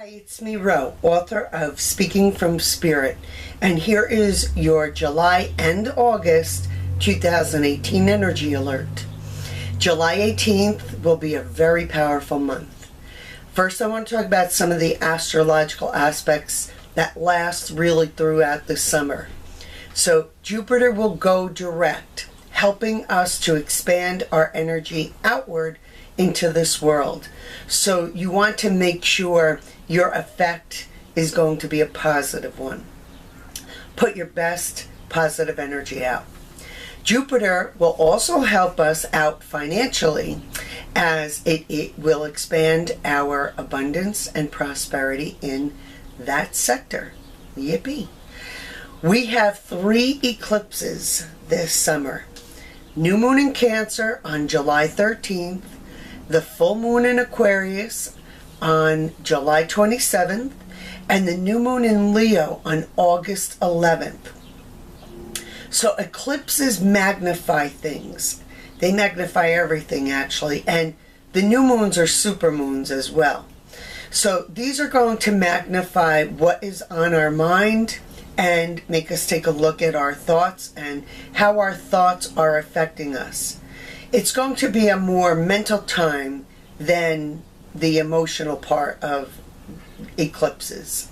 It's me, Ro, author of Speaking from Spirit, and here is your July and August 2018 energy alert. July 18th will be a very powerful month. First, I want to talk about some of the astrological aspects that last really throughout the summer. So, Jupiter will go direct, helping us to expand our energy outward into this world. So you want to make sure your effect is going to be a positive one. Put your best positive energy out. Jupiter will also help us out financially, as it will expand our abundance and prosperity in that sector. Yippee! We have 3 eclipses this summer. New moon in Cancer on July 13th, the full moon in Aquarius on July 27th, and the new moon in Leo on August 11th. So eclipses magnify things. They magnify everything, actually, and the new moons are super moons as well. So these are going to magnify what is on our mind and make us take a look at our thoughts and how our thoughts are affecting us. It's going to be a more mental time than the emotional part of eclipses.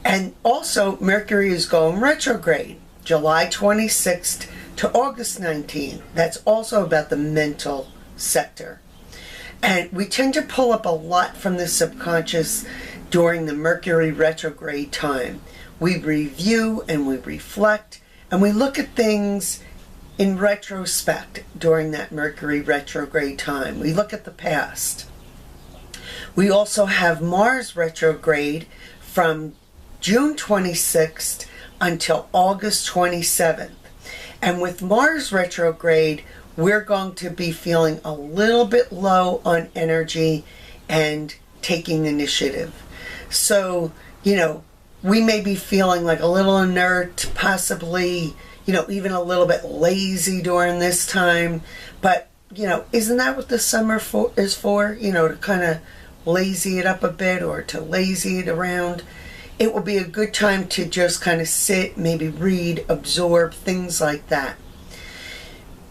And also, Mercury is going retrograde, July 26th to August 19th. That's also about the mental sector. And we tend to pull up a lot from the subconscious during the Mercury retrograde time. We review and we reflect and we look at things in retrospect during that Mercury retrograde time. We look at the past. We also have Mars retrograde from June 26th until August 27th. And with Mars retrograde, we're going to be feeling a little bit low on energy and taking initiative. So, we may be feeling like a little inert, possibly even a little bit lazy during this time. But, isn't that what the summer is for? To kind of lazy it up a bit or to lazy it around. It will be a good time to just kind of sit, maybe read, absorb, things like that.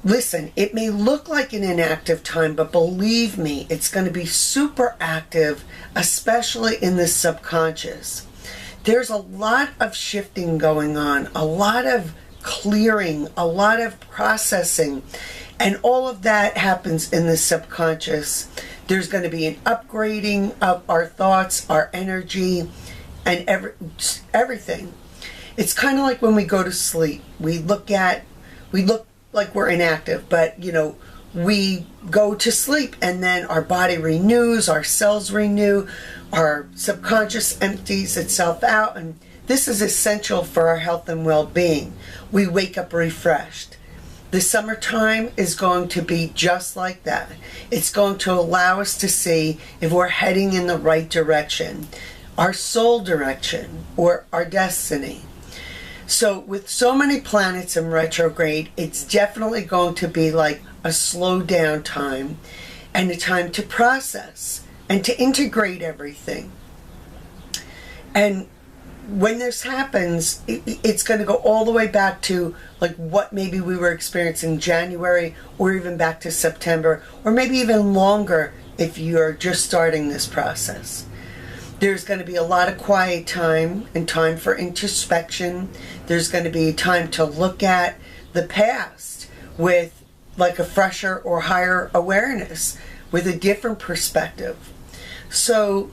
Listen, it may look like an inactive time, but believe me, it's going to be super active, especially in the subconscious. There's a lot of shifting going on, a lot of clearing, a lot of processing, and all of that happens in the subconscious. There's going to be an upgrading of our thoughts, our energy, and everything. It's kind of like when we go to sleep. We look like we're inactive, but we go to sleep and then our body renews, our cells renew, our subconscious empties itself out, and this is essential for our health and well-being. We wake up refreshed. The summertime is going to be just like that. It's going to allow us to see if we're heading in the right direction, our soul direction, or our destiny. So with so many planets in retrograde, it's definitely going to be like a slow down time and a time to process and to integrate everything. And when this happens, it's going to go all the way back to like what maybe we were experiencing in January, or even back to September, or maybe even longer if you're just starting this process. There's going to be a lot of quiet time and time for introspection. There's going to be time to look at the past with like a fresher or higher awareness, with a different perspective. So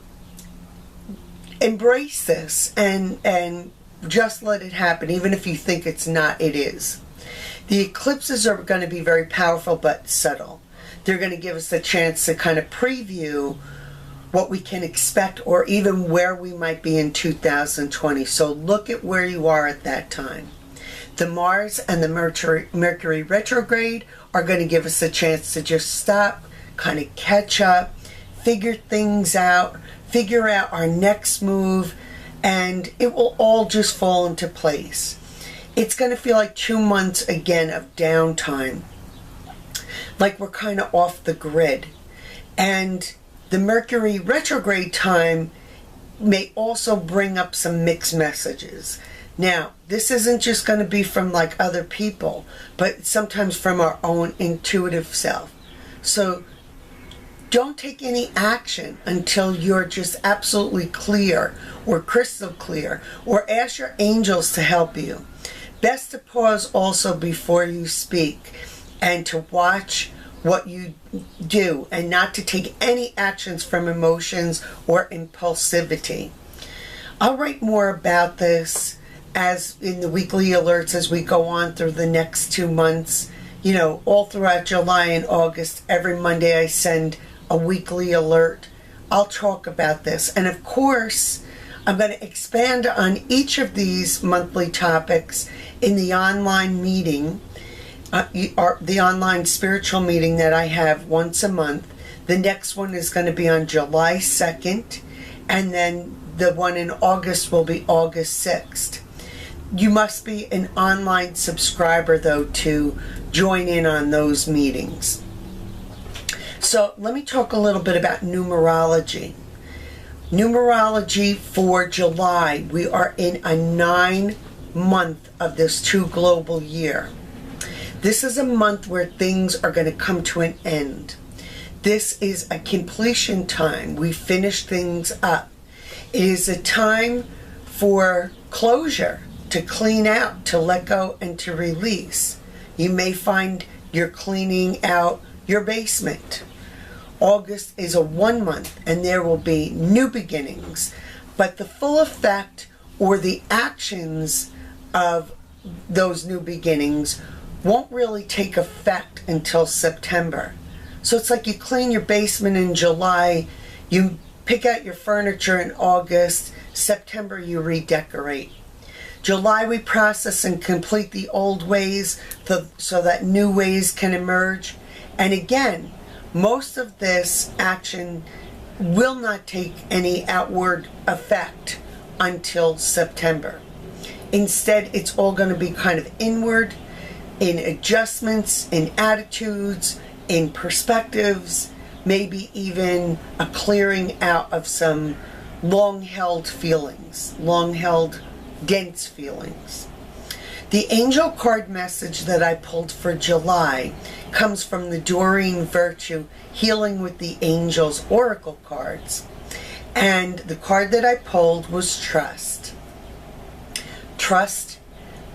embrace this and just let it happen. Even if you think it's not, it is. The eclipses are going to be very powerful but subtle. They're going to give us a chance to kind of preview what we can expect, or even where we might be in 2020. So look at where you are at that time. The Mars and the Mercury retrograde are going to give us a chance to just stop, kind of catch up, figure things out, figure out our next move, and it will all just fall into place. It's going to feel like 2 months again of downtime, like we're kind of off the grid. And the Mercury retrograde time may also bring up some mixed messages. Now, this isn't just going to be from like other people, but sometimes from our own intuitive self. So don't take any action until you're just absolutely clear or crystal clear, or ask your angels to help you. Best to pause also before you speak and to watch what you do and not to take any actions from emotions or impulsivity. I'll write more about this as in the weekly alerts as we go on through the next 2 months. You know, all throughout July and August, every Monday I send a weekly alert. I'll talk about this. And of course, I'm going to expand on each of these monthly topics in the online meeting, the online spiritual meeting that I have once a month. The next one is going to be on July 2nd, and then the one in August will be August 6th. You must be an online subscriber, though, to join in on those meetings. So let me talk a little bit about numerology. Numerology for July, we are in a 9-month of this 2 global year. This is a month where things are going to come to an end. This is a completion time. We finish things up. It is a time for closure, to clean out, to let go, and to release. You may find you're cleaning out your basement. August is a 1 month, and there will be new beginnings. But the full effect or the actions of those new beginnings won't really take effect until September. So it's like you clean your basement in July, you pick out your furniture in August, September you redecorate. July we process and complete the old ways so that new ways can emerge. And again, most of this action will not take any outward effect until September. Instead, it's all going to be kind of inward, in adjustments, in attitudes, in perspectives, maybe even a clearing out of some long-held feelings, long-held dense feelings. The angel card message that I pulled for July comes from the Doreen Virtue Healing with the Angels Oracle cards. And the card that I pulled was trust. Trust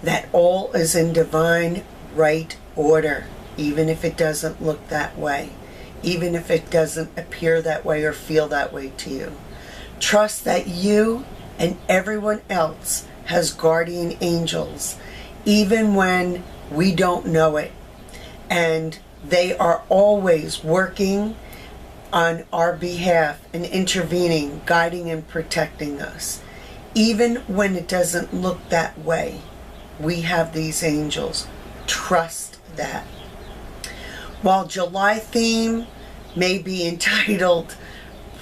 that all is in divine right order, even if it doesn't look that way, even if it doesn't appear that way or feel that way to you. Trust that you and everyone else has guardian angels, even when we don't know it. And they are always working on our behalf and intervening, guiding and protecting us. Even when it doesn't look that way, we have these angels. Trust that. While July theme may be entitled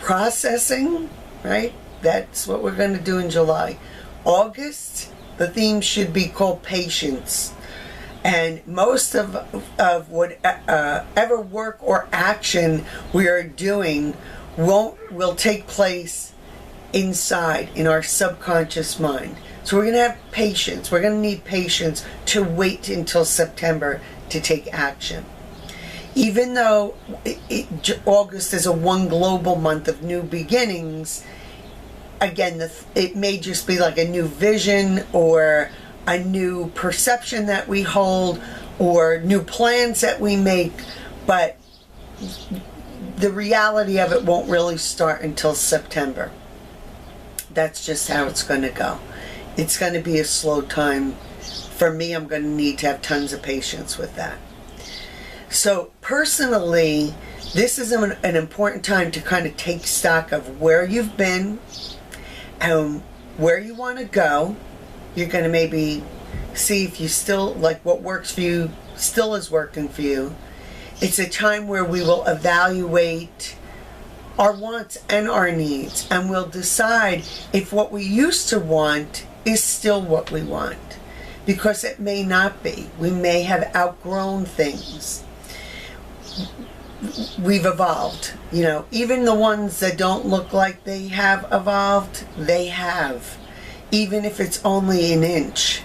processing, right? That's what we're going to do in July. August, the theme should be called patience. And most of whatever work or action we are doing will take place inside in our subconscious mind. So we're going to have patience. We're going to need patience to wait until September to take action. Even though August is a 1 global month of new beginnings, again, it may just be like a new vision or a new perception that we hold or new plans that we make, but the reality of it won't really start until September. That's just how it's going to go. It's going to be a slow time. For me, I'm going to need to have tons of patience with that. So personally, this is an important time to kind of take stock of where you've been and where you want to go. You're going to maybe see if you still, like what works for you, still is working for you. It's a time where we will evaluate our wants and our needs, and we'll decide if what we used to want is still what we want, because it may not be. We may have outgrown things. we've evolved. You know, even the ones that don't look like they have evolved, they have. Even if it's only an inch.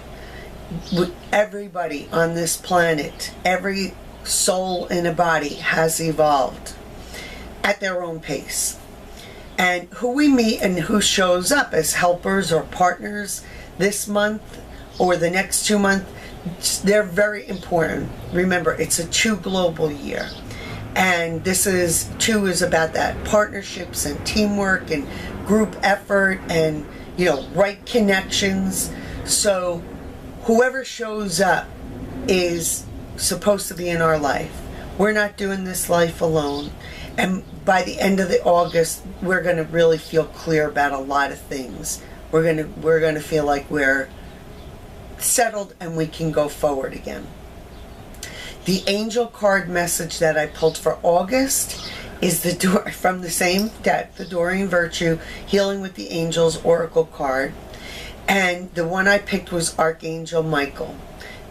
Everybody on this planet, every soul in a body has evolved at their own pace. And who we meet and who shows up as helpers or partners this month or the next 2 months, they're very important. Remember, it's a true global year. And this is, 2 is about that partnerships and teamwork and group effort and, you know, right connections. So whoever shows up is supposed to be in our life. We're not doing this life alone. And by the end of the August, we're going to really feel clear about a lot of things. We're going to feel like we're settled and we can go forward again. The angel card message that I pulled for August is from the same deck, the Doreen Virtue Healing with the Angels Oracle card. And the one I picked was Archangel Michael.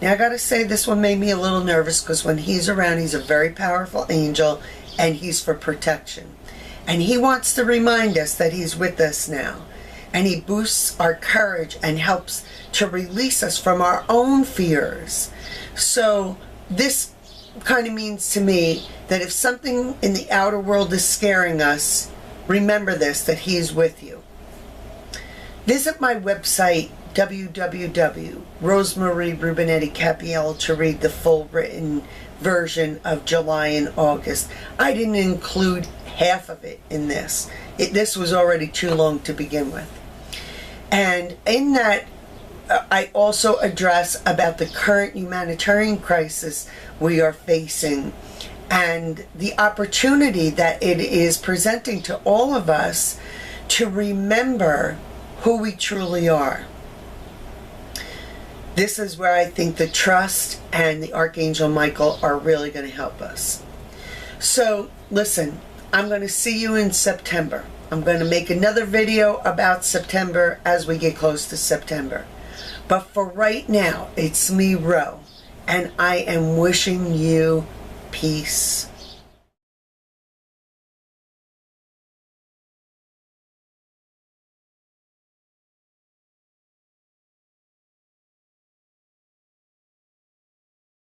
Now I gotta say, this one made me a little nervous because when he's around, he's a very powerful angel and he's for protection. And he wants to remind us that he's with us now. And he boosts our courage and helps to release us from our own fears. So this kind of means to me that if something in the outer world is scaring us, remember this, that he's with you. Visit my website, www.rosemarierubinetti.gl, to read the full written version of July and August. I didn't include half of it in this. This was already too long to begin with. And in that, I also address about the current humanitarian crisis we are facing and the opportunity that it is presenting to all of us to remember who we truly are. This is where I think the trust and the Archangel Michael are really going to help us. So listen, I'm going to see you in September. I'm going to make another video about September as we get close to September. But for right now, it's me, Ro, and I am wishing you peace.